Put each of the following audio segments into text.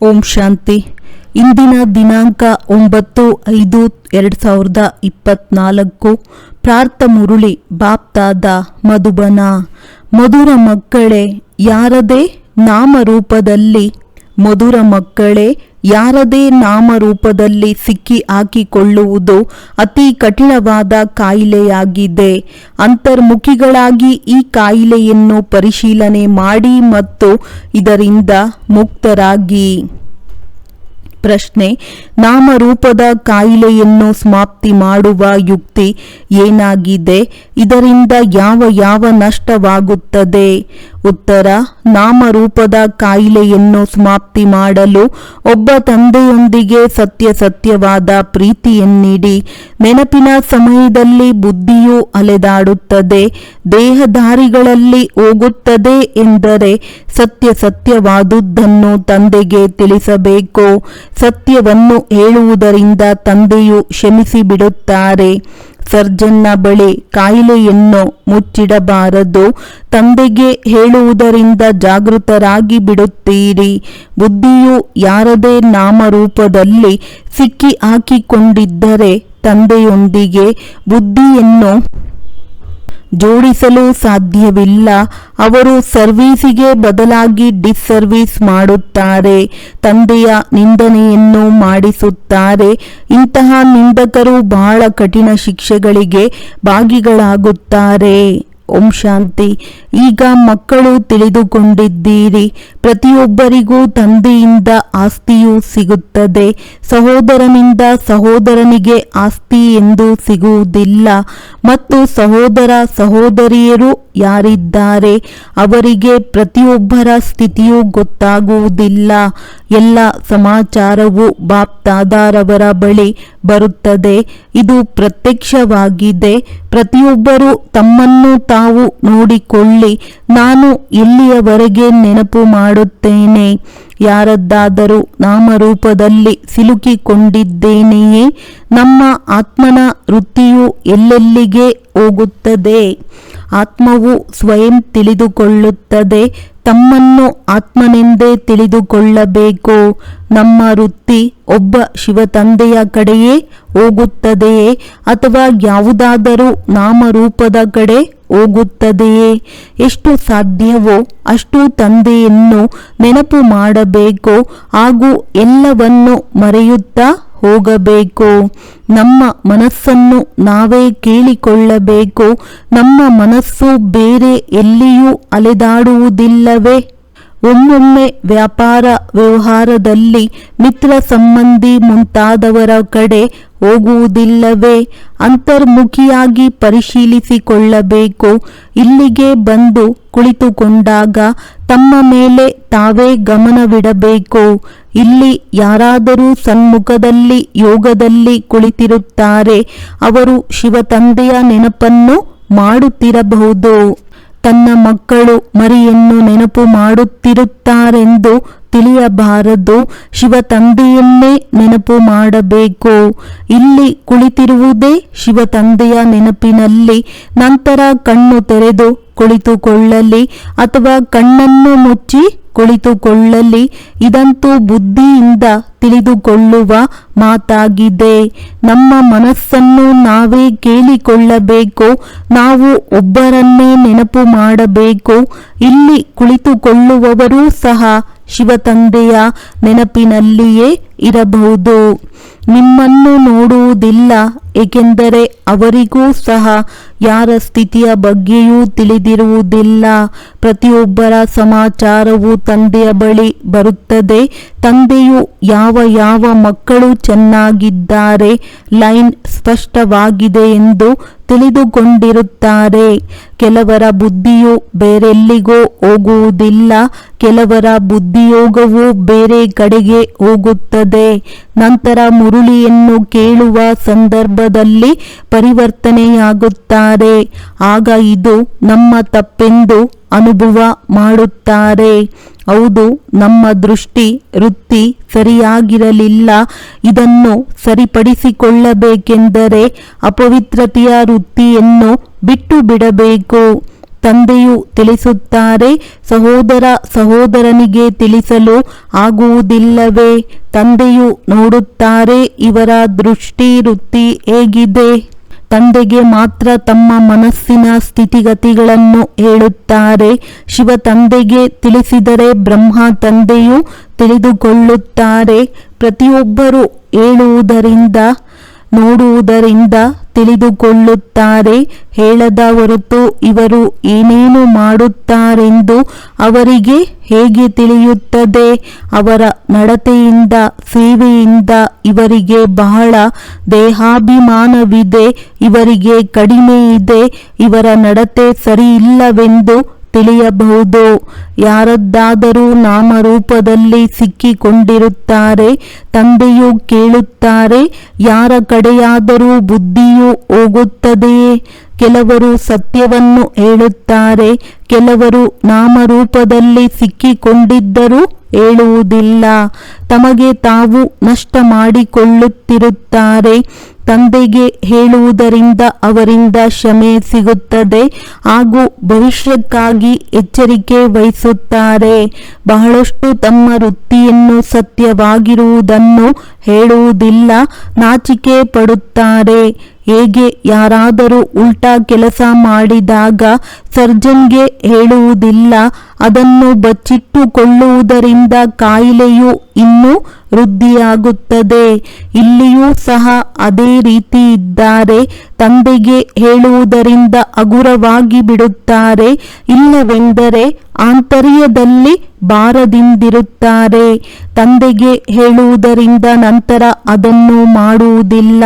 ಓಂ ಶಾಂತಿ. ಇಂದಿನ ದಿನಾಂಕ 9/5/2024. ಪ್ರಾರ್ಥ ಮುರುಳಿ ಬಾಪ್ತಾದ ಮಧುಬನ. ಮಧುರ ಮಕ್ಕಳೇ, ಯಾರದೇ ನಾಮರೂಪದಲ್ಲಿ ಸಿಕ್ಕಿ ಹಾಕಿಕೊಳ್ಳುವುದು ಅತಿ ಕಠಿಣವಾದ ಕಾಯಿಲೆಯಾಗಿದೆ. ಅಂತರ್ಮುಖಿಗಳಾಗಿ ಈ ಕಾಯಿಲೆಯನ್ನು ಪರಿಶೀಲನೆ ಮಾಡಿ ಮತ್ತು ಇದರಿಂದ ಮುಕ್ತರಾಗಿ. ಪ್ರಶ್ನೆ: ನಾಮರೂಪದ ಕಾಯಿಲೆಯನ್ನು ಸಮಾಪ್ತಿ ಮಾಡುವ ಯುಕ್ತಿ ಏನಾಗಿದೆ? ಇದರಿಂದ ಯಾವ ನಷ್ಟವಾಗುತ್ತದೆ? ಉತ್ತರ: ನಾಮರೂಪದ ಕಾಯಿಲೆಯನ್ನು ಸಮಾಪ್ತಿ ಮಾಡಲು ಒಬ್ಬ ತಂದೆಯೊಂದಿಗೆ ಸತ್ಯವಾದ ಪ್ರೀತಿಯನ್ನಿಡಿ. ನೆನಪಿನ ಸಮಯದಲ್ಲಿ ಬುದ್ಧಿಯು ಅಲೆದಾಡುತ್ತದೆ, ದೇಹಧಾರಿಗಳಲ್ಲಿ ಹೋಗುತ್ತದೆ ಎಂದರೆ ಸತ್ಯವಾದುದನ್ನು ತಂದೆಗೆ ತಿಳಿಸಬೇಕು. ಸತ್ಯವನ್ನು ಹೇಳುವುದರಿಂದ ತಂದೆಯು ಕ್ಷಮಿಸಿ ಬಿಡುತ್ತಾರೆ. ಸರ್ಜನ್ನ ಬಳಿ ಕಾಯಿಲೆಯನ್ನು ಮುಚ್ಚಿಡಬಾರದು. ತಂದೆಗೆ ಹೇಳುವುದರಿಂದ ಜಾಗೃತರಾಗಿ ಬಿಡುತ್ತೀರಿ. ಬುದ್ಧಿಯು ಯಾರದೇ ನಾಮರೂಪದಲ್ಲಿ ಸಿಕ್ಕಿ ಹಾಕಿಕೊಂಡಿದ್ದರೆ ತಂದೆಯೊಂದಿಗೆ ಬುದ್ಧಿಯನ್ನು ಜೋಡಿಸಲು ಸಾಧ್ಯವಿಲ್ಲ. ಅವರು ಸರ್ವೀಸಿಗೆ ಬದಲಾಗಿ ಡಿಸ್ಸರ್ವೀಸ್ ಮಾಡುತ್ತಾರೆ, ತಂದೆಯ ನಿಂದನೆಯನ್ನು ಮಾಡಿಸುತ್ತಾರೆ. ಇಂತಹ ನಿಂದಕರು ಬಹಳ ಕಠಿಣ ಶಿಕ್ಷೆಗಳಿಗೆ ಭಾಗಿಗಳಾಗುತ್ತಾರೆ. ಓಂ ಶಾಂತಿ. ಈಗ ಮಕ್ಕಳು ತಿಳಿದುಕೊಂಡಿದ್ದೀರಿ, ಪ್ರತಿಯೊಬ್ಬರಿಗೂ ತಂದೆಯಿಂದ ಆಸ್ತಿಯು ಸಿಗುತ್ತದೆ. ಸಹೋದರನಿಂದ ಸಹೋದರನಿಗೆ ಆಸ್ತಿ ಎಂದು ಸಿಗುವುದಿಲ್ಲ. ಮತ್ತು ಸಹೋದರ ಸಹೋದರಿಯರು ಯಾರಿದ್ದಾರೆ ಅವರಿಗೆ ಪ್ರತಿಯೊಬ್ಬರ ಸ್ಥಿತಿಯೂ ಗೊತ್ತಾಗುವುದಿಲ್ಲ. ಎಲ್ಲ ಸಮಾಚಾರವು ಬಾಪ್ತಾದಾರವರ ಬಳಿ ಬರುತ್ತದೆ. ಇದು ಪ್ರತ್ಯಕ್ಷವಾಗಿದೆ. ಪ್ರತಿಯೊಬ್ಬರು ತಮ್ಮನ್ನು ತಾವು ನೋಡಿಕೊಳ್ಳಿ. ನಾನು ಎಲ್ಲಿಯವರೆಗೆ ನೆನಪು ಮಾಡುತ್ತೇನೆ? ಯಾರದ್ದಾದರೂ ನಾಮರೂಪದಲ್ಲಿ ಸಿಲುಕಿಕೊಂಡಿದ್ದೇನೆಯೇ? ನಮ್ಮ ಆತ್ಮನ ವೃತ್ತಿಯು ಎಲ್ಲೆಲ್ಲಿಗೆ ಹೋಗುತ್ತದೆ? ಆತ್ಮವು ಸ್ವಯಂ ತಿಳಿದುಕೊಳ್ಳುತ್ತದೆ. ತಮ್ಮನ್ನು ಆತ್ಮನೆಂದೇ ತಿಳಿದುಕೊಳ್ಳಬೇಕು. ನಮ್ಮ ವೃತ್ತಿ ಒಬ್ಬ ಶಿವತಂದೆಯ ಕಡೆಯೇ ಹೋಗುತ್ತದೆಯೇ ಅಥವಾ ಯಾವುದಾದರೂ ನಾಮರೂಪದ ಕಡೆ ಹೋಗುತ್ತದೆಯೇ? ಎಷ್ಟು ಸಾಧ್ಯವೋ ಅಷ್ಟು ತಂದೆಯನ್ನು ನೆನಪು ಮಾಡಬೇಕು ಹಾಗೂ ಎಲ್ಲವನ್ನು ಮರೆಯುತ್ತಾ ಹೋಗಬೇಕು. ನಮ್ಮ ಮನಸ್ಸನ್ನು ನಾವೇ ಕೇಳಿಕೊಳ್ಳಬೇಕು. ನಮ್ಮ ಮನಸ್ಸು ಬೇರೆ ಎಲ್ಲಿಯೂ ಅಲೆದಾಡುವುದಿಲ್ಲವೇ? ಒಮ್ಮೊಮ್ಮೆ ವ್ಯಾಪಾರ ವ್ಯವಹಾರದಲ್ಲಿ ಮಿತ್ರ ಸಂಬಂಧಿ ಮುಂತಾದವರ ಕಡೆ ಹೋಗುವುದಿಲ್ಲವೇ? ಅಂತರ್ಮುಖಿಯಾಗಿ ಪರಿಶೀಲಿಸಿಕೊಳ್ಳಬೇಕು. ಇಲ್ಲಿಗೆ ಬಂದು ಕುಳಿತುಕೊಂಡಾಗ ತಮ್ಮ ಮೇಲೆ ತಾವೇ ಗಮನವಿಡಬೇಕು. ಇಲ್ಲಿ ಯಾರಾದರೂ ಸನ್ಮುಖದಲ್ಲಿ ಯೋಗದಲ್ಲಿ ಕುಳಿತಿರುತ್ತಾರೆ. ಅವರು ಶಿವತಂದೆಯ ನೆನಪನ್ನು ಮಾಡುತ್ತಿರಬಹುದು. ತನ್ನ ಮಕ್ಕಳು ಮರಿಯನ್ನು ನೆನಪು ಮಾಡುತ್ತಿರುತ್ತಾರೆಂದು ತಿಳಿಯಬಾರದು. ಶಿವತಂದೆಯನ್ನೇ ನೆನಪು ಮಾಡಬೇಕು. ಇಲ್ಲಿ ಕುಳಿತಿರುವುದೇ ಶಿವತಂದೆಯ ನೆನಪಿನಲ್ಲಿ. ನಂತರ ಕಣ್ಣು ತೆರೆದು ಕುಳಿತುಕೊಳ್ಳಲಿ ಅಥವಾ ಕಣ್ಣನ್ನು ಮುಚ್ಚಿ ಕುಳಿತುಕೊಳ್ಳಲಿ. ಇದಂತೂ ಬುದ್ಧಿಯಿಂದ ತಿಳಿದುಕೊಳ್ಳುವ ಮಾತಾಗಿದೆ. ನಮ್ಮ ಮನಸ್ಸನ್ನು ನಾವೇ ಕೇಳಿಕೊಳ್ಳಬೇಕು. ನಾವು ಒಬ್ಬರನ್ನೇ ನೆನಪು ಮಾಡಬೇಕು. ಇಲ್ಲಿ ಕುಳಿತುಕೊಳ್ಳುವವರೂ ಸಹ ಶಿವತಂದೆಯ ನೆನಪಿನಲ್ಲಿಯೇ ಇರಬಹುದು. ನಿಮ್ಮನ್ನು ನೋಡುವುದಿಲ್ಲ, ಏಕೆಂದರೆ ಅವರಿಗೂ ಸಹ ಯಾರ ಸ್ಥಿತಿಯ ಬಗ್ಗೆಯೂ ತಿಳಿದಿರುವುದಿಲ್ಲ. ಪ್ರತಿಯೊಬ್ಬರ ಸಮಾಚಾರವು ತಂದೆಯ ಬಳಿ ಬರುತ್ತದೆ. ತಂದೆಯು ಯಾವ ಮಕ್ಕಳು ಚೆನ್ನಾಗಿದ್ದಾರೆ, ಲೈನ್ ಸ್ಪಷ್ಟವಾಗಿದೆ ಎಂದು ತಿಳಿದುಕೊಂಡಿರುತ್ತಾರೆ. ಕೆಲವರ ಬುದ್ಧಿಯು ಬೇರೆಲ್ಲಿಗೋ ಹೋಗುವುದಿಲ್ಲ. ಕೆಲವರ ಬುದ್ಧಿಯೋಗವು ಬೇರೆ ಕಡೆಗೆ ಹೋಗುತ್ತದೆ. ನಂತರ ಮುರುಳಿಯನ್ನು ಕೇಳುವ ಸಂದರ್ಭದಲ್ಲಿ ಪರಿವರ್ತನೆಯಾಗುತ್ತಾರೆ. ಆಗ ಇದು ನಮ್ಮ ತಪ್ಪೆಂದು ಅನುಭವ ಮಾಡುತ್ತಾರೆ. ಹೌದು, ನಮ್ಮ ದೃಷ್ಟಿ ವೃತ್ತಿ ಸರಿಯಾಗಿರಲಿಲ್ಲ. ಇದನ್ನು ಸರಿಪಡಿಸಿಕೊಳ್ಳಬೇಕೆಂದರೆ ಅಪವಿತ್ರತೆಯ ವೃತ್ತಿಯನ್ನು ಬಿಟ್ಟು ಬಿಡಬೇಕು. ತಂದೆಯು ತಿಳಿಸುತ್ತಾರೆ. ಸಹೋದರ ಸಹೋದರನಿಗೆ ತಿಳಿಸಲು ಆಗುವುದಿಲ್ಲವೇ? ತಂದೆಯು ನೋಡುತ್ತಾರೆ ಇವರ ದೃಷ್ಟಿ ವೃತ್ತಿ ಹೇಗಿದೆ. ತಂದೆಗೆ ಮಾತ್ರ ತಮ್ಮ ಮನಸ್ಸಿನ ಸ್ಥಿತಿಗತಿಗಳನ್ನು ಹೇಳುತ್ತಾರೆ. ಶಿವ ತಂದೆಗೆ ತಿಳಿಸಿದರೆ ಬ್ರಹ್ಮ ತಂದೆಯು ತಿಳಿದುಕೊಳ್ಳುತ್ತಾರೆ. ಪ್ರತಿಯೊಬ್ಬರು ಹೇಳುವುದರಿಂದ ನೋಡುವುದರಿಂದ ತಿಳಿದುಕೊಳ್ಳುತ್ತಾರೆ. ಹೇಳದ ಹೊರತು ಇವರು ಏನೇನು ಮಾಡುತ್ತಾರೆಂದು ಅವರಿಗೆ ಹೇಗೆ ತಿಳಿಯುತ್ತದೆ? ಅವರ ನಡತೆಯಿಂದ ಸೇವೆಯಿಂದ ಇವರಿಗೆ ಬಹಳ ದೇಹಾಭಿಮಾನವಿದೆ, ಇವರಿಗೆ ಕಡಿಮೆ ಇದೆ. ಇವರ ನಡತೆ ಸರಿಯಿಲ್ಲವೆಂದು ತಿಳಿಯಬಹುದು. ಯಾರದ್ದಾದರೂ ನಾಮರೂಪದಲ್ಲಿ ಸಿಕ್ಕಿಕೊಂಡಿರುತ್ತಾರೆ. ತಂದೆಯು ಕೇಳುತ್ತಾರೆ, ಯಾರ ಕಡೆಯಾದರೂ ಬುದ್ಧಿಯು ಹೋಗುತ್ತದೆಯೇ? ಕೆಲವರು ಸತ್ಯವನ್ನು ಹೇಳುತ್ತಾರೆ, ಕೆಲವರು ನಾಮರೂಪದಲ್ಲಿ ಸಿಕ್ಕಿಕೊಂಡಿದ್ದರೂ ಹೇಳುವುದಿಲ್ಲ. ತಮಗೆ ತಾವು ನಷ್ಟ ಮಾಡಿಕೊಳ್ಳುತ್ತಿರುತ್ತಾರೆ. ತಂದೆಗೆ ಹೇಳುವುದರಿಂದ ಅವರಿಂದ ಕ್ಷಮೆ ಸಿಗುತ್ತದೆ ಹಾಗೂ ಭವಿಷ್ಯಕ್ಕಾಗಿ ಎಚ್ಚರಿಕೆ ವಹಿಸುತ್ತಾರೆ. ಬಹಳಷ್ಟು ತಮ್ಮ ವೃತ್ತಿಯನ್ನು ಸತ್ಯವಾಗಿರುವುದನ್ನು ಹೇಳುವುದಿಲ್ಲ, ನಾಚಿಕೆ ಪಡುತ್ತಾರೆ. ಹೇಗೆ ಯಾರಾದರೂ ಉಲ್ಟಾ ಕೆಲಸ ಮಾಡಿದಾಗ ಸರ್ಜನ್ಗೆ ಹೇಳುವುದಿಲ್ಲ, ಅದನ್ನು ಬಚ್ಚಿಟ್ಟುಕೊಳ್ಳುವುದರಿಂದ ಕಾಯಿಲೆಯು ಇನ್ನೂ ವೃದ್ಧಿಯಾಗುತ್ತದೆ. ಇಲ್ಲಿಯೂ ಸಹ ಅದೇ ರೀತಿ ಇದ್ದಾರೆ. ತಂದೆಗೆ ಹೇಳುವುದರಿಂದ ಹಗುರವಾಗಿ ಬಿಡುತ್ತಾರೆ, ಇಲ್ಲವೆಂದರೆ ಆಂತರ್ಯದಲ್ಲಿ ಭಾರದಿಂದಿರುತ್ತಾರೆ. ತಂದೆಗೆ ಹೇಳುವುದರಿಂದ ನಂತರ ಅದನ್ನು ಮಾಡುವುದಿಲ್ಲ.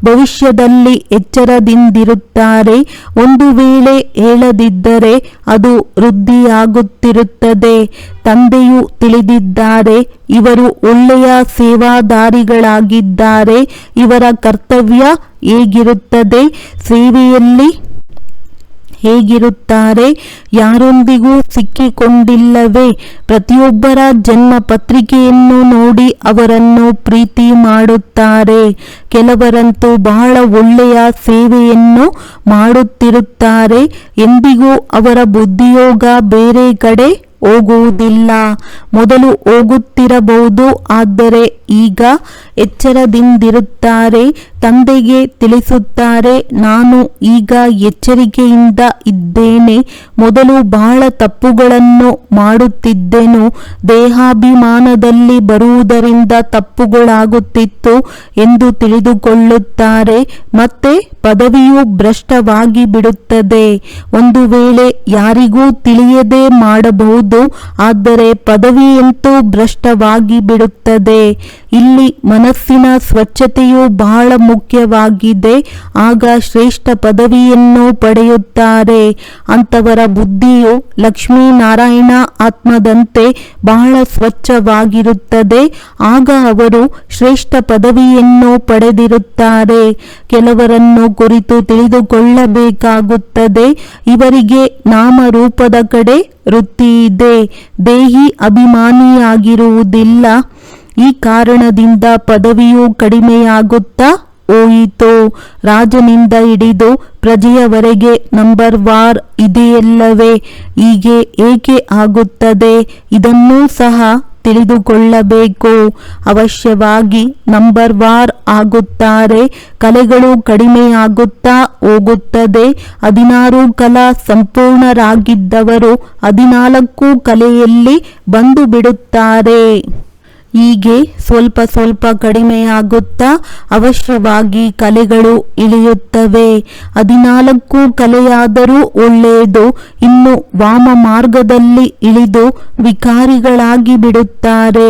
ಭವಿಷ್ಯದಲ್ಲಿ ಎಚ್ಚರದಿಂದಿರುತ್ತಾರೆ. ಒಂದು ವೇಳೆ ಹೇಳದಿದ್ದರೆ ಅದು ವೃದ್ಧಿಯಾಗುತ್ತಿರುತ್ತದೆ. ತಂದೆಯು ತಿಳಿದಿದ್ದಾರೆ ಇವರು ಒಳ್ಳೆಯ ಸೇವಾದಾರಿಗಳಾಗಿದ್ದಾರೆ. ಇವರ ಕರ್ತವ್ಯ ಹೇಗಿರುತ್ತದೆ? ಸೇವೆಯಲ್ಲಿ ಹೇಗಿರುತ್ತಾರೆ? ಯಾರೊಂದಿಗೂ ಸಿಕ್ಕಿಕೊಂಡಿಲ್ಲವೇ? ಪ್ರತಿಯೊಬ್ಬರ ಜನ್ಮ ಪತ್ರಿಕೆಯನ್ನು ನೋಡಿ ಅವರನ್ನು ಪ್ರೀತಿ ಮಾಡುತ್ತಾರೆ. ಕೆಲವರಂತೂ ಬಹಳ ಒಳ್ಳೆಯ ಸೇವೆಯನ್ನು ಮಾಡುತ್ತಿರುತ್ತಾರೆ. ಎಂದಿಗೂ ಅವರ ಬುದ್ಧಿಯೋಗ ಬೇರೆ ಕಡೆ ಹೋಗುವುದಿಲ್ಲ. ಮೊದಲು ಹೋಗುತ್ತಿರಬಹುದು, ಆದರೆ ಈಗ ಎಚ್ಚರದಿಂದಿರುತ್ತಾರೆ. ತಂದೆಗೆ ತಿಳಿಸುತ್ತಾರೆ, ನಾನು ಈಗ ಎಚ್ಚರಿಕೆಯಿಂದ ಇದ್ದೇನೆ. ಮೊದಲು ಬಹಳ ತಪ್ಪುಗಳನ್ನು ಮಾಡುತ್ತಿದ್ದೆನು. ದೇಹಾಭಿಮಾನದಲ್ಲಿ ಬರುವುದರಿಂದ ತಪ್ಪುಗಳಾಗುತ್ತಿತ್ತು ಎಂದು ತಿಳಿದುಕೊಳ್ಳುತ್ತಾರೆ. ಮತ್ತೆ ಪದವಿಯು ಭ್ರಷ್ಟವಾಗಿ ಬಿಡುತ್ತದೆ. ಒಂದು ವೇಳೆ ಯಾರಿಗೂ ತಿಳಿಯದೆ ಮಾಡಬಹುದು, ಆದರೆ ಪದವಿಯಂತೂ ಭ್ರಷ್ಟವಾಗಿ ಬಿಡುತ್ತದೆ. ಇಲ್ಲಿ ಮನಸ್ಸಿನ ಸ್ವಚ್ಛತೆಯು ಬಹಳ ಮುಖ್ಯವಾಗಿದೆ. ಆಗ ಶ್ರೇಷ್ಠ ಪದವಿಯನ್ನು ಪಡೆಯುತ್ತಾರೆ. ಅಂತವರ ಬುದ್ಧಿಯು ಲಕ್ಷ್ಮೀನಾರಾಯಣ ಆತ್ಮದಂತೆ ಬಹಳ ಸ್ವಚ್ಛವಾಗಿರುತ್ತದೆ. ಆಗ ಅವರು ಶ್ರೇಷ್ಠ ಪದವಿಯನ್ನು ಪಡೆದಿರುತ್ತಾರೆ. ಕೆಲವರನ್ನು ಕುರಿತು ತಿಳಿದುಕೊಳ್ಳಬೇಕಾಗುತ್ತದೆ. ಇವರಿಗೆ ನಾಮರೂಪದ ಕಡೆ ವೃತ್ತಿ ಇದೆ, ದೇಹಿ ಅಭಿಮಾನಿಯಾಗಿರುವುದಿಲ್ಲ. ಈ ಕಾರಣದಿಂದ ಪದವಿಯು ಕಡಿಮೆಯಾಗುತ್ತಾ ಹೋಯಿತು. ರಾಜನಿಂದ ಹಿಡಿದು ಪ್ರಜೆಯವರೆಗೆ ನಂಬರ್ ವಾರ್ ಇದೆಯಲ್ಲವೇ? ಹೀಗೆ ಏಕೆ ಆಗುತ್ತದೆ? ಇದನ್ನೂ ಸಹ ತಿಳಿದುಕೊಳ್ಳಬೇಕು. ಅವಶ್ಯವಾಗಿ ನಂಬರ್ ವಾರ್ ಆಗುತ್ತಾರೆ. ಕಲೆಗಳು ಕಡಿಮೆಯಾಗುತ್ತಾ ಹೋಗುತ್ತದೆ. 16 ಕಲಾ ಸಂಪೂರ್ಣರಾಗಿದ್ದವರು 14 ಕಲೆಯಲ್ಲಿ ಬಂದು ಬಿಡುತ್ತಾರೆ. ಹೀಗೆ ಸ್ವಲ್ಪ ಸ್ವಲ್ಪ ಕಡಿಮೆಯಾಗುತ್ತಾ ಅವಶ್ಯವಾಗಿ ಕಲೆಗಳು ಇಳಿಯುತ್ತವೆ. 14 ಕಲೆಯಾದರೂ ಒಳ್ಳೆಯದು. ಇನ್ನು ವಾಮ ಮಾರ್ಗದಲ್ಲಿ ಇಳಿದು ವಿಕಾರಿಗಳಾಗಿ ಬಿಡುತ್ತಾರೆ.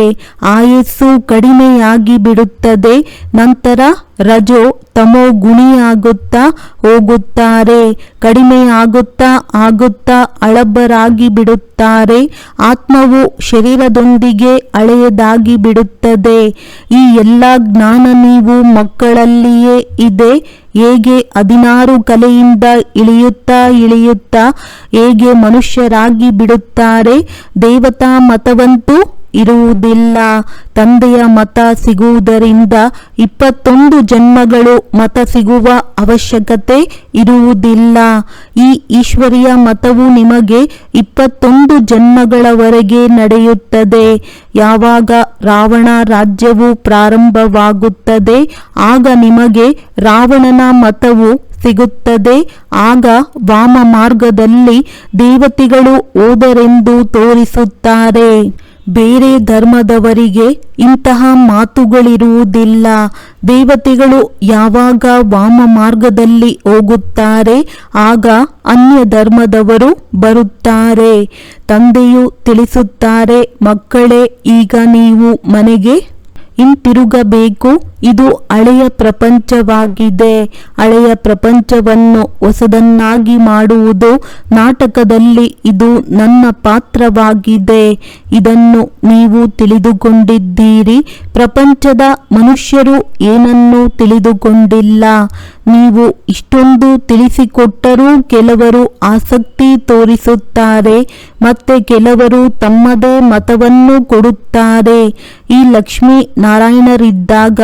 ಆಯಸ್ಸು ಕಡಿಮೆಯಾಗಿ ಬಿಡುತ್ತದೆ. ನಂತರ ರಜೋ ತಮೋ ಗುಣಿಯಾಗುತ್ತಾ ಹೋಗುತ್ತಾರೆ. ಕಡಿಮೆ ಆಗುತ್ತಾ ಹಳಬರಾಗಿ ಬಿಡುತ್ತಾರೆ. ಆತ್ಮವು ಶರೀರದೊಂದಿಗೆ ಹಳೆಯದಾಗಿ ಬಿಡುತ್ತದೆ. ಈ ಎಲ್ಲ ಜ್ಞಾನ ನೀವು ಮಕ್ಕಳಲ್ಲಿಯೇ ಇದೆ. ಹೇಗೆ 16 ಕಲೆಯಿಂದ ಇಳಿಯುತ್ತಾ ಹೇಗೆ ಮನುಷ್ಯರಾಗಿ ಬಿಡುತ್ತಾರೆ. ದೇವತಾ ಮತವಂತೂ ಇರುವುದಿಲ್ಲ. ತಂದೆಯ ಮತ ಸಿಗುವುದರಿಂದ 21 ಜನ್ಮಗಳು ಮತ ಸಿಗುವ ಅವಶ್ಯಕತೆ ಇರುವುದಿಲ್ಲ. ಈ ಈಶ್ವರೀಯ ಮತವು ನಿಮಗೆ 21 ಜನ್ಮಗಳವರೆಗೆ ನಡೆಯುತ್ತದೆ. ಯಾವಾಗ ರಾವಣ ರಾಜ್ಯವು ಪ್ರಾರಂಭವಾಗುತ್ತದೆ ಆಗ ನಿಮಗೆ ರಾವಣನ ಮತವು ಸಿಗುತ್ತದೆ. ಆಗ ವಾಮ ಮಾರ್ಗದಲ್ಲಿ ದೇವತೆಗಳು ಹೋದರೆಂದು ತೋರಿಸುತ್ತಾರೆ. ಬೇರೆ ಧರ್ಮದವರಿಗೆ ಇಂತಹ ಮಾತುಗಳಿರುವುದಿಲ್ಲ. ದೇವತೆಗಳು ಯಾವಾಗ ವಾಮ ಮಾರ್ಗದಲ್ಲಿ ಹೋಗುತ್ತಾರೆ ಆಗ ಅನ್ಯ ಧರ್ಮದವರು ಬರುತ್ತಾರೆ. ತಂದೆಯು ತಿಳಿಸುತ್ತಾರೆ, ಮಕ್ಕಳೇ, ಈಗ ನೀವು ಮನೆಗೆ ಹಿಂತಿರುಗಬೇಕು. ಇದು ಹಳೆಯ ಪ್ರಪಂಚವಾಗಿದೆ. ಹಳೆಯ ಪ್ರಪಂಚವನ್ನು ಹೊಸದನ್ನಾಗಿ ಮಾಡುವುದು ನಾಟಕದಲ್ಲಿ ಇದು ನನ್ನ ಪಾತ್ರವಾಗಿದೆ. ಇದನ್ನು ನೀವು ತಿಳಿದುಕೊಂಡಿದ್ದೀರಿ. ಪ್ರಪಂಚದ ಮನುಷ್ಯರು ಏನನ್ನೂ ತಿಳಿದುಕೊಂಡಿಲ್ಲ. ನೀವು ಇಷ್ಟೊಂದು ತಿಳಿಸಿಕೊಟ್ಟರೂ ಕೆಲವರು ಆಸಕ್ತಿ ತೋರಿಸುತ್ತಾರೆ ಮತ್ತೆ ಕೆಲವರು ತಮ್ಮದೇ ಮತವನ್ನು ಕೊಡುತ್ತಾರೆ. ಈ ಲಕ್ಷ್ಮೀ ನಾರಾಯಣರಿದ್ದಾಗ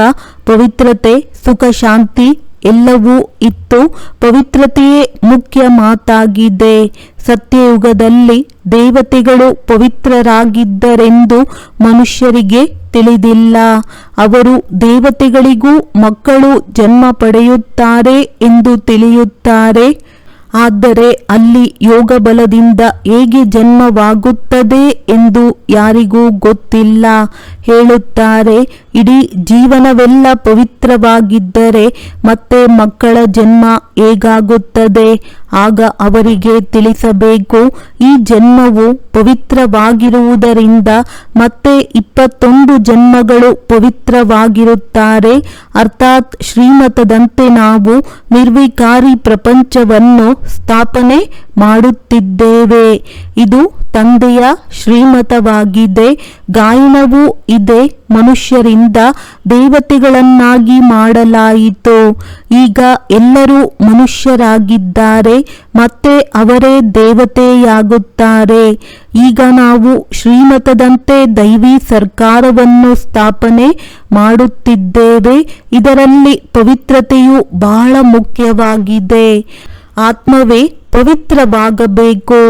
ಪವಿತ್ರತೆ, ಸುಖ, ಶಾಂತಿ ಎಲ್ಲವೂ ಇತ್ತು. ಪವಿತ್ರತೆಯೇ ಮುಖ್ಯ ಮಾತಾಗಿದೆ. ಸತ್ಯಯುಗದಲ್ಲಿ ದೇವತೆಗಳು ಪವಿತ್ರರಾಗಿದ್ದರೆಂದು ಮನುಷ್ಯರಿಗೆ ತಿಳಿದಿಲ್ಲ. ಅವರು ದೇವತೆಗಳಿಗೂ ಮಕ್ಕಳು ಜನ್ಮ ಪಡೆಯುತ್ತಾರೆ ಎಂದು ತಿಳಿಯುತ್ತಾರೆ. ಆದರೆ ಅಲ್ಲಿ ಯೋಗ ಬಲದಿಂದ ಹೇಗೆ ಜನ್ಮವಾಗುತ್ತದೆ ಎಂದು ಯಾರಿಗೂ ಗೊತ್ತಿಲ್ಲ. ಹೇಳುತ್ತಾರೆ, ಇಡೀ ಜೀವನವೆಲ್ಲ ಪವಿತ್ರವಾಗಿದ್ದರೆ ಮತ್ತೆ ಮಕ್ಕಳ ಜನ್ಮ ಹೇಗಾಗುತ್ತದೆ? ಆಗ ಅವರಿಗೆ ತಿಳಿಸಬೇಕು, ಈ ಜನ್ಮವು ಪವಿತ್ರವಾಗಿರುವುದರಿಂದ ಮತ್ತೆ 21 ಜನ್ಮಗಳು ಪವಿತ್ರವಾಗಿರುತ್ತಾರೆ. ಅರ್ಥಾತ್ ಶ್ರೀಮತದಂತೆ ನಾವು ನಿರ್ವಿಕಾರಿ ಪ್ರಪಂಚವನ್ನು ಸ್ಥಾಪನೆ ಮಾಡುತ್ತಿದ್ದೇವೆ. ಇದು ತಂದೆಯ ಶ್ರೀಮತವಾಗಿದೆ. ಗಾಯನವೂ ಇದೆ. ಮನುಷ್ಯರಿಂದ ದೇವತೆಗಳನ್ನಾಗಿ ಮಾಡಲಾಯಿತು. ಈಗ ಎಲ್ಲರೂ ಮನುಷ್ಯರಾಗಿದ್ದಾರೆ ಮತ್ತೆ ಅವರೇ ದೇವತೆಯಾಗುತ್ತಾರೆ. ಈಗ ನಾವು ಶ್ರೀಮತದಂತೆ ದೈವಿ ಸರ್ಕಾರವನ್ನು ಸ್ಥಾಪನೆ ಮಾಡುತ್ತಿದ್ದೇವೆ. ಇದರಲ್ಲಿ ಪವಿತ್ರತೆಯು ಬಹಳ ಮುಖ್ಯವಾಗಿದೆ. ಆತ್ಮವೇ ಪವಿತ್ರವಾಗಬೇಕು.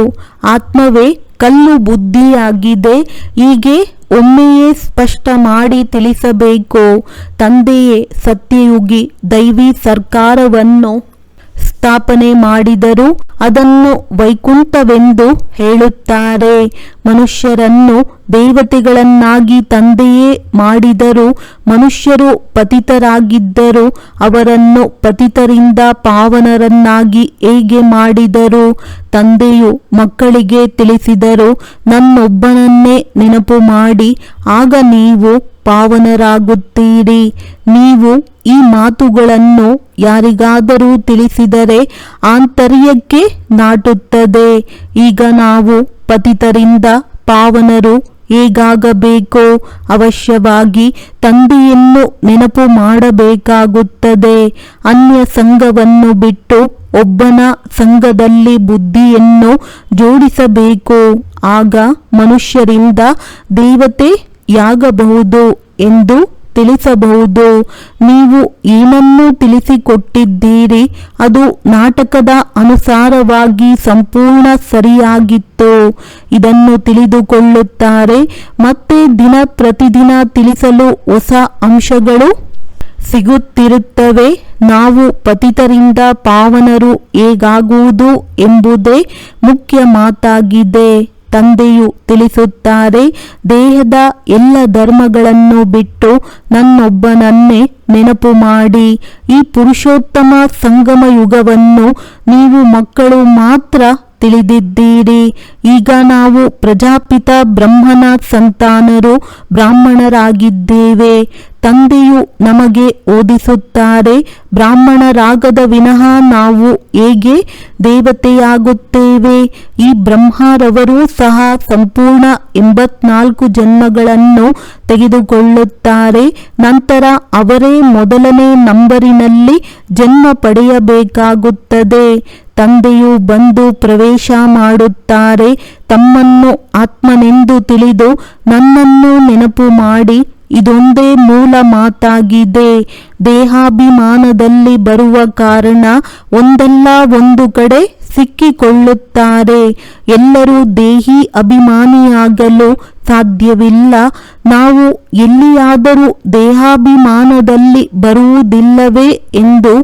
ಆತ್ಮವೇ ಕಲ್ಲು ಬುದ್ಧಿಯಾಗಿದೆ. ಹೀಗೆ ಒಮ್ಮೆಯೇ ಸ್ಪಷ್ಟ ಮಾಡಿ ತಿಳಿಸಬೇಕು. ತಂದೆಯೇ ಸತ್ಯಯುಗಿ ದೈವಿ ಸರ್ಕಾರವನ್ನು ಸ್ಥಾಪನೆ ಮಾಡಿದರು. ಅದನ್ನು ವೈಕುಂಠವೆಂದು ಹೇಳುತ್ತಾರೆ. ಮನುಷ್ಯರನ್ನು ದೇವತೆಗಳನ್ನಾಗಿ ತಂದೆಯೇ ಮಾಡಿದರು. ಮನುಷ್ಯರು ಪತಿತರಾಗಿದ್ದರು. ಅವರನ್ನು ಪತಿತರಿಂದ ಪಾವನರನ್ನಾಗಿ ಹೇಗೆ ಮಾಡಿದರು? ತಂದೆಯು ಮಕ್ಕಳಿಗೆ ತಿಳಿಸಿದರು, ನನ್ನೊಬ್ಬನನ್ನೇ ನೆನಪು ಮಾಡಿ, ಆಗ ನೀವು ಪಾವನರಾಗುತ್ತೀರಿ. ನೀವು ಈ ಮಾತುಗಳನ್ನು ಯಾರಿಗಾದರೂ ತಿಳಿಸಿದರೆ ಆಂತರ್ಯಕ್ಕೆ ನಾಟುತ್ತದೆ. ಈಗ ನಾವು ಪತಿತರಿಂದ ಪಾವನರು ಹೇಗಾಗಬೇಕೋ ಅವಶ್ಯವಾಗಿ ತಂದೆಯನ್ನು ನೆನಪು ಮಾಡಬೇಕಾಗುತ್ತದೆ. ಅನ್ಯ ಸಂಘವನ್ನು ಬಿಟ್ಟು ಒಬ್ಬನ ಸಂಘದಲ್ಲಿ ಬುದ್ಧಿಯನ್ನು ಜೋಡಿಸಬೇಕು. ಆಗ ಮನುಷ್ಯರಿಂದ ದೇವತೆಯಾಗಬಹುದು ಎಂದು ತಿಳಿಸಬಹುದು. ನೀವು ಏನನ್ನು ತಿಳಿಸಿಕೊಟ್ಟಿದ್ದೀರಿ ಅದು ನಾಟಕದ ಅನುಸಾರವಾಗಿ ಸಂಪೂರ್ಣ ಸರಿಯಾಗಿತ್ತು. ಇದನ್ನು ತಿಳಿದುಕೊಳ್ಳುತ್ತಾರೆ. ಮತ್ತೆ ದಿನ ಪ್ರತಿದಿನ ತಿಳಿಸಲು ಹೊಸ ಅಂಶಗಳು ಸಿಗುತ್ತಿರುತ್ತವೆ. ನಾವು ಪತಿತರಿಂದ ಪಾವನರು ಹೇಗಾಗುವುದು ಎಂಬುದೇ ಮುಖ್ಯ ಮಾತಾಗಿದೆ. ತಂದೆಯು ತಿಳಿಸುತ್ತಾರೆ, ದೇಹದ ಎಲ್ಲ ಧರ್ಮಗಳನ್ನು ಬಿಟ್ಟು ನನ್ನೊಬ್ಬನನ್ನೇ ನೆನಪು ಮಾಡಿ. ಈ ಪುರುಷೋತ್ತಮ ಸಂಗಮ ಯುಗವನ್ನು ನೀವು ಮಕ್ಕಳು ಮಾತ್ರ ತಿಳಿದಿದ್ದೀರಿ. ಈಗ ನಾವು ಪ್ರಜಾಪಿತ ಬ್ರಹ್ಮನ ಸಂತಾನರು, ಬ್ರಾಹ್ಮಣರಾಗಿದ್ದೇವೆ. ತಂದೆಯು ನಮಗೆ ಓದಿಸುತ್ತಾರೆ, ಬ್ರಾಹ್ಮಣರಾಗದ ವಿನಃ ನಾವು ಹೇಗೆ ದೇವತೆಯಾಗುತ್ತೇವೆ? ಈ ಬ್ರಹ್ಮರವರು ಸಹ ಸಂಪೂರ್ಣ 84 ಜನ್ಮಗಳನ್ನು ತೆಗೆದುಕೊಳ್ಳುತ್ತಾರೆ. ನಂತರ ಅವರೇ ಮೊದಲನೇ ನಂಬರಿನಲ್ಲಿ ಜನ್ಮ ಪಡೆಯಬೇಕಾಗುತ್ತದೆ. ತಂದೆಯು ಬಂದು ಪ್ರವೇಶ ಮಾಡುತ್ತಾರೆ. ತಮ್ಮನ್ನು ಆತ್ಮನೆಂದು ತಿಳಿದು ನನ್ನನ್ನು ನೆನಪು ಮಾಡಿ. ಇದೊಂದೇ ಮೂಲ ಮಾತಾಗಿದೆ. ದೇಹಾಭಿಮಾನದಲ್ಲಿ ಬರುವ ಕಾರಣ ಒಂದಲ್ಲ ಒಂದು ಕಡೆ ಸಿಕ್ಕಿಕೊಳ್ಳುತ್ತಾರೆ. ಎಲ್ಲರೂ ದೇಹಿ ಅಭಿಮಾನಿಯಾಗಲು ಸಾಧ್ಯವಿಲ್ಲ. ನಾವು ಎಲ್ಲಿಯಾದರೂ ದೇಹಾಭಿಮಾನದಲ್ಲಿ ಬರುವುದಿಲ್ಲವೇ ಎಂದು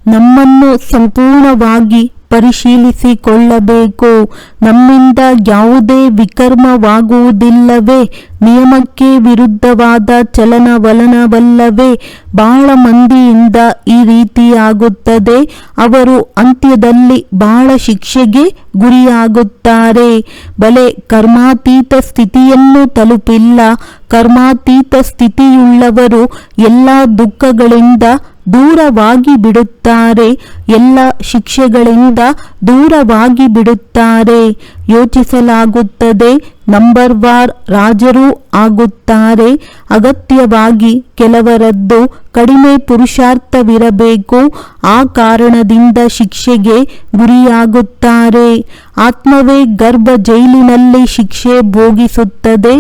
ನಮ್ಮನ್ನು ಸಂಪೂರ್ಣವಾಗಿ ಪರಿಶೀಲಿಸಿಕೊಳ್ಳಬೇಕು. ನಮ್ಮಿಂದ ಯಾವುದೇ ವಿಕರ್ಮವಾಗುವುದಿಲ್ಲವೇ? ನಿಯಮಕ್ಕೆ ವಿರುದ್ಧವಾದ ಚಲನವಲನವಲ್ಲವೇ? ಬಹಳ ಮಂದಿಯಿಂದ ಈ ರೀತಿಯಾಗುತ್ತದೆ. ಅವರು ಅಂತ್ಯದಲ್ಲಿ ಬಹಳ ಶಿಕ್ಷೆಗೆ ಗುರಿಯಾಗುತ್ತಾರೆ. ಬಲೆ ಕರ್ಮಾತೀತ ಸ್ಥಿತಿಯನ್ನು ತಲುಪಿಲ್ಲ. ಕರ್ಮಾತೀತ ಸ್ಥಿತಿಯುಳ್ಳವರು ಎಲ್ಲ ದುಃಖಗಳಿಂದ ದೂರವಾಗಿ ಬಿಡುತ್ತಾರೆ. ಎಲ್ಲ ಶಿಕ್ಷೆಗಳಿಂದ ದೂರವಾಗಿ ಬಿಡುತ್ತಾರೆ. ಯೋಚಿಸಲಾಗುತ್ತದೆ. ನಂಬರ್ ವಾರ್ ರಾಜರೂ ಆಗುತ್ತಾರೆ. ಅಗತ್ಯವಾಗಿ ಕೆಲವರದ್ದು ಕಡಿಮೆ ಪುರುಷಾರ್ಥವಿರಬೇಕು. ಆ ಕಾರಣದಿಂದ ಶಿಕ್ಷೆಗೆ ಗುರಿಯಾಗುತ್ತಾರೆ. ಆತ್ಮವೇ ಗರ್ಭ ಜೈಲಿನಲ್ಲಿ ಶಿಕ್ಷೆ ಭೋಗಿಸುತ್ತದೆ.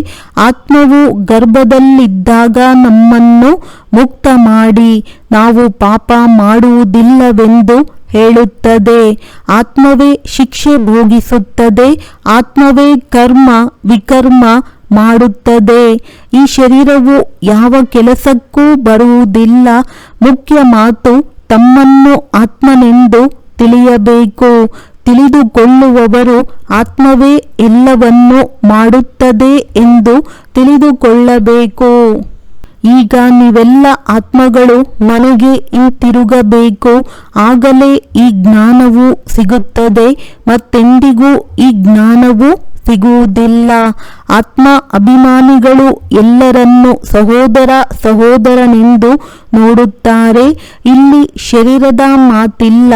ಆತ್ಮವು ಗರ್ಭದಲ್ಲಿದ್ದಾಗ ನಮ್ಮನ್ನು ಮುಕ್ತ ಮಾಡಿ, ನಾವು ಪಾಪ ಮಾಡುವುದಿಲ್ಲವೆಂದು ಹೇಳುತ್ತದೆ. ಆತ್ಮವೇ ಶಿಕ್ಷೆ ಭೋಗಿಸುತ್ತದೆ. ಆತ್ಮವೇ ಕರ್ಮ ವಿಕರ್ಮ ಮಾಡುತ್ತದೆ. ಈ ಶರೀರವು ಯಾವ ಕೆಲಸಕ್ಕೂ ಬರುವುದಿಲ್ಲ. ಮುಖ್ಯ ಮಾತು ತಮ್ಮನ್ನು ಆತ್ಮನೆಂದು ತಿಳಿಯಬೇಕು. ತಿಳಿದುಕೊಳ್ಳುವವರು ಆತ್ಮವೇ ಎಲ್ಲವನ್ನೂ ಮಾಡುತ್ತದೆ ಎಂದು ತಿಳಿದುಕೊಳ್ಳಬೇಕು. ಈಗ ನೀವೆಲ್ಲ ಆತ್ಮಗಳು ನನಗೆ ಹಿಂತಿರುಗಬೇಕು. ಆಗಲೇ ಈ ಜ್ಞಾನವು ಸಿಗುತ್ತದೆ. ಮತ್ತೆಂದಿಗೂ ಈ ಜ್ಞಾನವು ಸಿಗುವುದಿಲ್ಲ. ಆತ್ಮ ಅಭಿಮಾನಿಗಳು ಎಲ್ಲರನ್ನೂ ಸಹೋದರ ಸಹೋದರನೆಂದು ನೋಡುತ್ತಾರೆ. ಇಲ್ಲಿ ಶರೀರದ ಮಾತಿಲ್ಲ.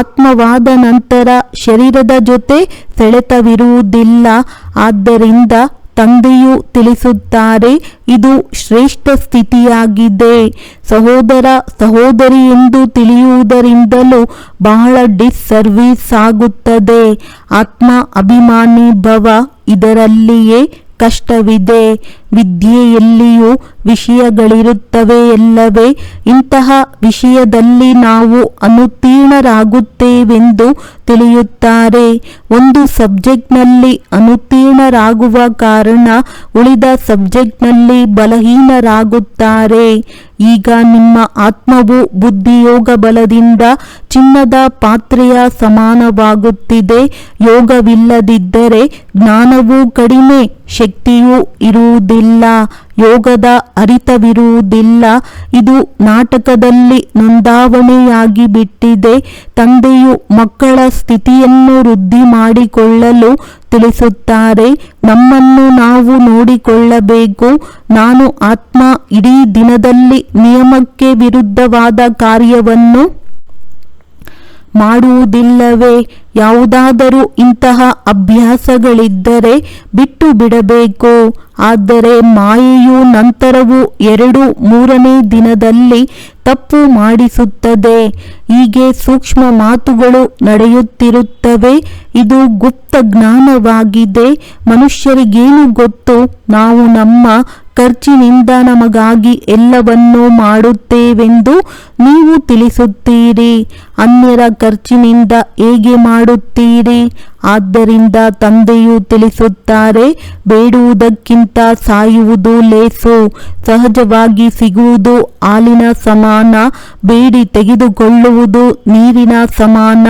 ಆತ್ಮವಾದ ನಂತರ ಶರೀರದ ಜೊತೆ ಸೆಳೆತವಿರುವುದಿಲ್ಲ. ಆದ್ದರಿಂದ ತಂದೆಯು ತಿಳಿಸುತ್ತಾರೆ, ಇದು ಶ್ರೇಷ್ಠ ಸ್ಥಿತಿಯಾಗಿದೆ. ಸಹೋದರ ಸಹೋದರಿ ಎಂದು ತಿಳಿಯುವುದರಿಂದಲೂ ಬಹಳ ಡಿಸ್ಸರ್ವಿಸ್ ಆಗುತ್ತದೆ. ಆತ್ಮ ಅಭಿಮಾನಿ ಭವ, ಇದರಲ್ಲಿಯೇ ಕಷ್ಟವಿದೆ. ವಿದ್ಯೆಯಲ್ಲಿಯೂ ವಿಷಯಗಳಿರುತ್ತವೆ ಎಲ್ಲವೇ? ಇಂತಹ ವಿಷಯದಲ್ಲಿ ನಾವು ಅನುತ್ತೀರ್ಣರಾಗುತ್ತೇವೆಂದು ತಿಳಿಯುತ್ತಾರೆ. ಒಂದು ಸಬ್ಜೆಕ್ಟ್ನಲ್ಲಿ ಅನುತ್ತೀರ್ಣರಾಗುವ ಕಾರಣ ಉಳಿದ ಸಬ್ಜೆಕ್ಟ್ನಲ್ಲಿ ಬಲಹೀನರಾಗುತ್ತಾರೆ. ಈಗ ನಿಮ್ಮ ಆತ್ಮವು ಬುದ್ಧಿಯೋಗ ಬಲದಿಂದ ಚಿನ್ನದ ಪಾತ್ರೆಯ ಸಮಾನವಾಗುತ್ತಿದೆ. ಯೋಗವಿಲ್ಲದಿದ್ದರೆ ಜ್ಞಾನವೂ ಕಡಿಮೆ, ಶಕ್ತಿಯೂ ಇರುವುದಿಲ್ಲ, ಯೋಗದ ಅರಿತವಿರುವುದಿಲ್ಲ. ಇದು ನಾಟಕದಲ್ಲಿ ನೋಂದಾವಣೆಯಾಗಿ ಬಿಟ್ಟಿದೆ. ತಂದೆಯು ಮಕ್ಕಳ ಸ್ಥಿತಿಯನ್ನು ವೃದ್ಧಿ ಮಾಡಿಕೊಳ್ಳಲು ತಿಳಿಸುತ್ತಾರೆ. ನಮ್ಮನ್ನು ನಾವು ನೋಡಿಕೊಳ್ಳಬೇಕು. ನಾನು ಆತ್ಮ ಇಡೀ ದಿನದಲ್ಲಿ ನಿಯಮಕ್ಕೆ ವಿರುದ್ಧವಾದ ಕಾರ್ಯವನ್ನು ಮಾಡುವುದಿಲ್ಲವೇ? ಯಾವುದಾದರೂ ಇಂತಹ ಅಭ್ಯಾಸಗಳಿದ್ದರೆ ಬಿಟ್ಟು ಬಿಡಬೇಕು. ಆದರೆ ಮಾಯೆಯು ನಂತರವೂ 2-3ನೇ ದಿನದಲ್ಲಿ ತಪ್ಪು ಮಾಡಿಸುತ್ತದೆ. ಹೀಗೆ ಸೂಕ್ಷ್ಮ ಮಾತುಗಳು ನಡೆಯುತ್ತಿರುತ್ತವೆ. ಇದು ಗುಪ್ತ ಜ್ಞಾನವಾಗಿದೆ. ಮನುಷ್ಯರಿಗೇನು ಗೊತ್ತು? ನಾವು ನಮ್ಮ ಖರ್ಚಿನಿಂದ ನಮಗಾಗಿ ಎಲ್ಲವನ್ನೂ ಮಾಡುತ್ತೇವೆಂದು ನೀವು ತಿಳಿಸುತ್ತೀರಿ. ಅನ್ಯರ ಖರ್ಚಿನಿಂದ ಹೇಗೆ ಮಾಡುತ್ತೀರಿ? ಆದ್ದರಿಂದ ತಂದೆಯು ತಿಳಿಸುತ್ತಾರೆ, ಬೇಡುವುದಕ್ಕಿಂತ ಸಾಯುವುದು ಲೇಸು. ಸಹಜವಾಗಿ ಸಿಗುವುದು ಹಾಲಿನ ಸಮಾನ, ಬೇಡಿ ತೆಗೆದುಕೊಳ್ಳುವುದು ನೀರಿನ ಸಮಾನ.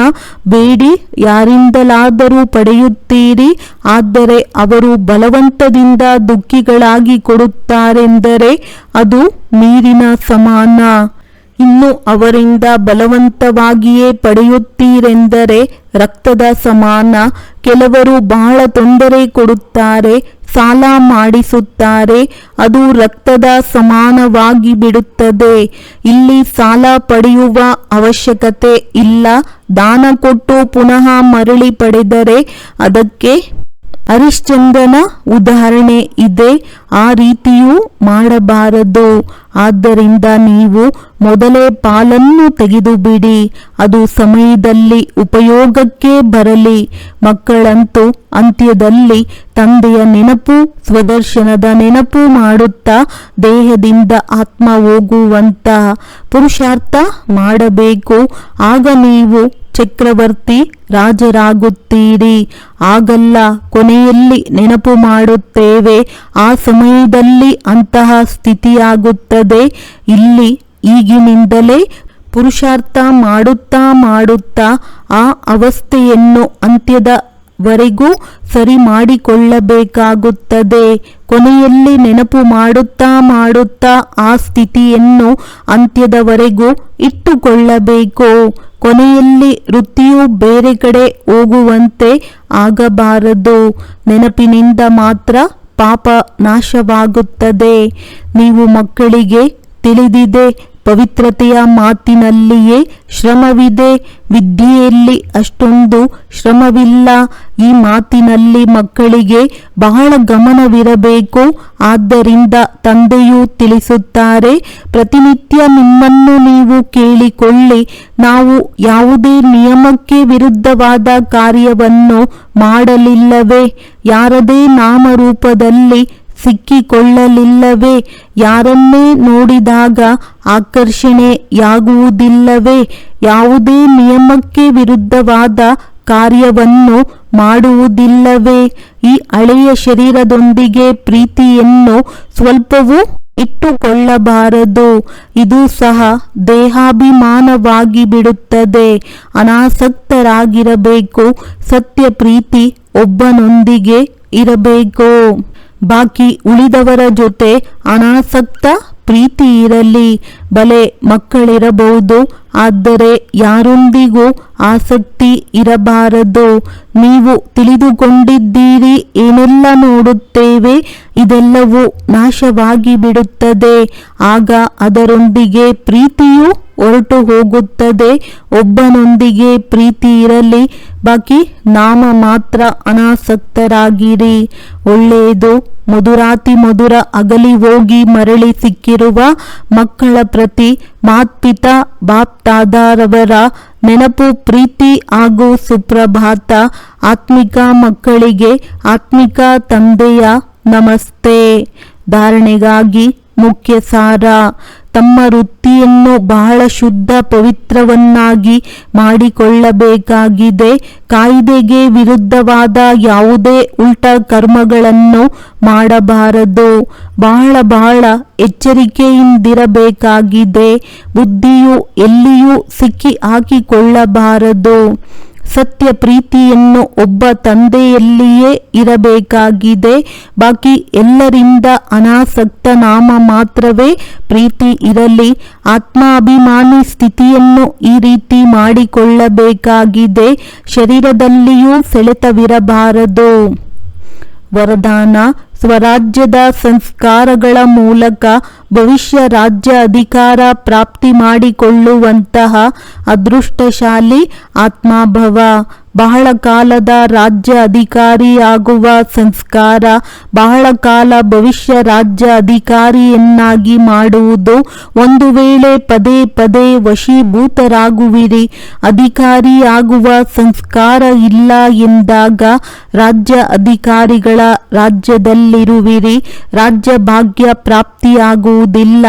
ಬೇಡಿ ಯಾರಿಂದಲಾದರೂ ಪಡೆಯುತ್ತೀರಿ. ಆದರೆ ಅವರು ಬಲವಂತದಿಂದ ದುಃಖಿಗಳಾಗಿ ಕೊಡುತ್ತಾರೆಂದರೆ ಅದು ನೀರಿನ ಸಮಾನ. ಇನ್ನು ಅವರಿಂದ ಬಲವಂತವಾಗಿಯೇ ಪಡೆಯುತ್ತೀರೆಂದರೆ ರಕ್ತದ ಸಮಾನ. ಕೆಲವರು ಬಹಳ ತೊಂದರೆ ಕೊಡುತ್ತಾರೆ, ಸಾಲ ಮಾಡಿಸುತ್ತಾರೆ, ಅದು ರಕ್ತದ ಸಮಾನವಾಗಿ ಬಿಡುತ್ತದೆ. ಇಲ್ಲಿ ಸಾಲ ಪಡೆಯುವ ಅವಶ್ಯಕತೆ ಇಲ್ಲ. ದಾನ ಕೊಟ್ಟು ಪುನಃ ಮರಳಿ ಪಡೆದರೆ ಅದಕ್ಕೆ ಹರಿಶ್ಚಂದ್ರನ ಉದಾಹರಣೆ ಇದೆ. ಆ ರೀತಿಯೂ ಮಾಡಬಾರದು. ಆದ್ದರಿಂದ ನೀವು ಮೊದಲೇ ಪಾಲನ್ನು ತೆಗೆದುಬಿಡಿ, ಅದು ಸಮಯದಲ್ಲಿ ಉಪಯೋಗಕ್ಕೆ ಬರಲಿ. ಮಕ್ಕಳಂತೂ ಅಂತ್ಯದಲ್ಲಿ ತಂದೆಯ ನೆನಪು, ಸ್ವದರ್ಶನದ ನೆನಪು ಮಾಡುತ್ತಾ ದೇಹದಿಂದ ಆತ್ಮ ಹೋಗುವಂತಹ ಪುರುಷಾರ್ಥ ಮಾಡಬೇಕು. ಆಗ ನೀವು ಚಕ್ರವರ್ತಿ ರಾಜರಾಗುತ್ತೀರಿ. ಆಗಲ್ಲ, ಕೊನೆಯಲ್ಲಿ ನೆನಪು ಮಾಡುತ್ತೇವೆ, ಆ ಸಮಯದಲ್ಲಿ ಅಂತಹ ಸ್ಥಿತಿಯಾಗುತ್ತದೆ. ಇಲ್ಲಿ ಈಗಿನಿಂದಲೇ ಪುರುಷಾರ್ಥ ಮಾಡುತ್ತಾ ಮಾಡುತ್ತಾ ಆ ಅವಸ್ಥೆಯನ್ನು ಅಂತ್ಯದವರೆಗೂ ಸರಿ ಮಾಡಿಕೊಳ್ಳಬೇಕಾಗುತ್ತದೆ. ಕೊನೆಯಲ್ಲಿ ನೆನಪು ಮಾಡುತ್ತಾ ಮಾಡುತ್ತಾ ಆ ಸ್ಥಿತಿಯನ್ನು ಅಂತ್ಯದವರೆಗೂ ಇಟ್ಟುಕೊಳ್ಳಬೇಕು. ಕೊನೆಯಲ್ಲಿ ವೃತ್ತಿಯು ಬೇರೆ ಕಡೆ ಹೋಗುವಂತೆ ಆಗಬಾರದು. ನೆನಪಿನಿಂದ ಮಾತ್ರ ಪಾಪ ನಾಶವಾಗುತ್ತದೆ. ನೀವು ಮಕ್ಕಳಿಗೆ ತಿಳಿದಿದೆ, ಪವಿತ್ರತೆಯ ಮಾತಿನಲ್ಲಿಯೇ ಶ್ರಮವಿದೆ, ವಿದ್ಯೆಯಲ್ಲಿ ಅಷ್ಟೊಂದು ಶ್ರಮವಿಲ್ಲ. ಈ ಮಾತಿನಲ್ಲಿ ಮಕ್ಕಳಿಗೆ ಬಹಳ ಗಮನವಿರಬೇಕು. ಆದ್ದರಿಂದ ತಂದೆಯು ತಿಳಿಸುತ್ತಾರೆ, ಪ್ರತಿನಿತ್ಯ ನಿಮ್ಮನ್ನು ನೀವು ಕೇಳಿಕೊಳ್ಳಿ, ನಾವು ಯಾವುದೇ ನಿಯಮಕ್ಕೆ ವಿರುದ್ಧವಾದ ಕಾರ್ಯವನ್ನು ಮಾಡಲಿಲ್ಲವೇ? ಯಾರದೇ ನಾಮರೂಪದಲ್ಲಿ ಸಿಕ್ಕಿಕೊಳ್ಳಲಿಲ್ಲವೇ? ಯಾರನ್ನೇ ನೋಡಿದಾಗ ಆಕರ್ಷಣೆಯಾಗುವುದಿಲ್ಲವೇ? ಯಾವುದೇ ನಿಯಮಕ್ಕೆ ವಿರುದ್ಧವಾದ ಕಾರ್ಯವನ್ನು ಮಾಡುವುದಿಲ್ಲವೇ? ಈ ಹಳೆಯ ಶರೀರದೊಂದಿಗೆ ಪ್ರೀತಿಯನ್ನು ಸ್ವಲ್ಪವೂ ಇಟ್ಟುಕೊಳ್ಳಬಾರದು. ಇದು ಸಹ ದೇಹಾಭಿಮಾನವಾಗಿ ಬಿಡುತ್ತದೆ. ಅನಾಸಕ್ತರಾಗಿರಬೇಕು. ಸತ್ಯ ಪ್ರೀತಿ ಒಬ್ಬನೊಂದಿಗೆ ಇರಬೇಕು. ಬಾಕಿ ಉಳಿದವರ ಜೊತೆ ಅನಾಸಕ್ತ ಪ್ರೀತಿ ಇರಲಿ. ಬಲೆ ಮಕ್ಕಳಿರಬಹುದು, ಆದರೆ ಯಾರೊಂದಿಗೂ ಆಸಕ್ತಿ ಇರಬಾರದು. ನೀವು ತಿಳಿದುಕೊಂಡಿದ್ದೀರಿ, ಏನೆಲ್ಲ ನೋಡುತ್ತೇವೆ ಇದೆಲ್ಲವೂ ನಾಶವಾಗಿ ಬಿಡುತ್ತದೆ. ಆಗ ಅದರೊಂದಿಗೆ ಪ್ರೀತಿಯು ಹೊರಟು ಹೋಗುತ್ತದೆ. ಒಬ್ಬನೊಂದಿಗೆ ಪ್ರೀತಿ ಇರಲಿ, ಬಾಕಿ ನಾಮ ಮಾತ್ರ ಅನಾಸಕ್ತರಾಗಿರಿ. ಒಳ್ಳೆಯದು. ಮಧುರಾತಿ ಮಧುರ ಅಗಲಿ ಹೋಗಿ ಮರಳಿ ಸಿಕ್ಕಿರುವ ಮಕ್ಕಳ ಪ್ರತಿ ಮಾತ್ಪಿತಾ ಬಾಪ್ದಾದಾರವರ ನೆನಪು, ಪ್ರೀತಿ ಹಾಗೂ ಸುಪ್ರಭಾತ. ಆತ್ಮಿಕ ಮಕ್ಕಳಿಗೆ ಆತ್ಮಿಕ ತಂದೆಯ ನಮಸ್ತೆ. ಧಾರಣೆಗಾಗಿ ಮುಖ್ಯ ಸಾರ: ತಮ್ಮ ವೃತ್ತಿಯನ್ನು ಬಹಳ ಶುದ್ಧ ಪವಿತ್ರವನ್ನಾಗಿ ಮಾಡಿಕೊಳ್ಳಬೇಕಾಗಿದೆ. ಕಾಯಿದೆಗೆ ವಿರುದ್ಧವಾದ ಯಾವುದೇ ಉಲ್ಟ ಕರ್ಮಗಳನ್ನು ಮಾಡಬಾರದು. ಬಹಳ ಎಚ್ಚರಿಕೆಯಿಂದಿರಬೇಕಾಗಿದೆ. ಬುದ್ಧಿಯು ಎಲ್ಲಿಯೂ ಸಿಕ್ಕಿ ಹಾಕಿಕೊಳ್ಳಬಾರದು. ಸತ್ಯ ಪ್ರೀತಿಯನ್ನು ಒಬ್ಬ ತಂದೆಯಲ್ಲಿಯೇ ಇರಬೇಕಾಗಿದೆ. ಬಾಕಿ ಎಲ್ಲರಿಂದ ಅನಾಸಕ್ತ ನಾಮ ಮಾತ್ರವೇ ಪ್ರೀತಿ ಇರಲಿ. ಆತ್ಮಾಭಿಮಾನಿ ಸ್ಥಿತಿಯನ್ನು ಈ ರೀತಿ ಮಾಡಿಕೊಳ್ಳಬೇಕಾಗಿದೆ. ಶರೀರದಲ್ಲಿಯೂ ಸೆಳೆತವಿರಬಾರದು. ವರದಾನ: ಸ್ವರಾಜ್ಯದ ಸಂಸ್ಕಾರಗಳ ಮೂಲಕ ಭವಿಷ್ಯ ರಾಜ್ಯ ಅಧಿಕಾರ ಪ್ರಾಪ್ತಿ ಮಾಡಿಕೊಳ್ಳುವಂತಹ ಅದೃಷ್ಟಶಾಲಿ ಆತ್ಮಭವ. ಬಹಳ ಕಾಲದ ರಾಜ್ಯ ಅಧಿಕಾರಿಯಾಗುವ ಸಂಸ್ಕಾರ ಬಹಳ ಕಾಲ ಭವಿಷ್ಯ ರಾಜ್ಯ ಅಧಿಕಾರಿಯನ್ನಾಗಿ ಮಾಡುವುದು. ಒಂದು ವೇಳೆ ಪದೇ ಪದೇ ವಶೀಭೂತರಾಗುವಿರಿ, ಅಧಿಕಾರಿಯಾಗುವ ಸಂಸ್ಕಾರ ಇಲ್ಲ ಎಂದಾಗ ರಾಜ್ಯ ಅಧಿಕಾರಿಗಳ ರಾಜ್ಯದಲ್ಲಿರುವಿರಿ. ರಾಜ್ಯ ಭಾಗ್ಯ ಪ್ರಾಪ್ತಿಯಾಗುವುದಿಲ್ಲ.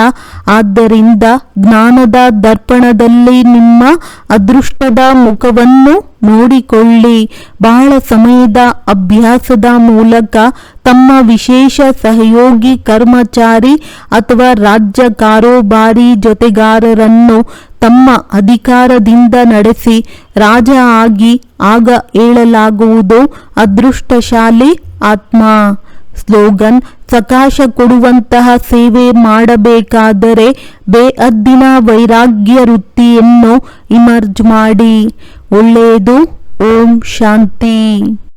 ಆದ್ದರಿಂದ ಜ್ಞಾನದ ದರ್ಪಣದಲ್ಲಿ ನಿಮ್ಮ ಅದೃಷ್ಟದ ಮುಖವನ್ನು ನೋಡಿಕೊಳ್ಳಿ. ಬಹಳ ಸಮಯದ ಅಭ್ಯಾಸದ ಮೂಲಕ ತಮ್ಮ ವಿಶೇಷ ಸಹಯೋಗಿ, ಕರ್ಮಚಾರಿ ಅಥವಾ ರಾಜ್ಯ ಕಾರೋಬಾರಿ ಜೊತೆಗಾರರನ್ನು ತಮ್ಮ ಅಧಿಕಾರದಿಂದ ನಡೆಸಿ ರಾಜ ಆಗಿ ಆಗ ಹೇಳಲಾಗುವುದು ಅದೃಷ್ಟಶಾಲಿ ಆತ್ಮ. ಸ್ಲೋಗನ್: ಸಕಾಶ ಕೊಡುವಂತಹ ಸೇವೆ ಮಾಡಬೇಕಾದರೆ ಬೇಅದ್ದಿನ ವೈರಾಗ್ಯ ವೃತ್ತಿಯನ್ನು ಇಮರ್ಜ್ ಮಾಡಿ. ಒಳ್ಳೆಯದು. ಓಂ ಶಾಂತಿ.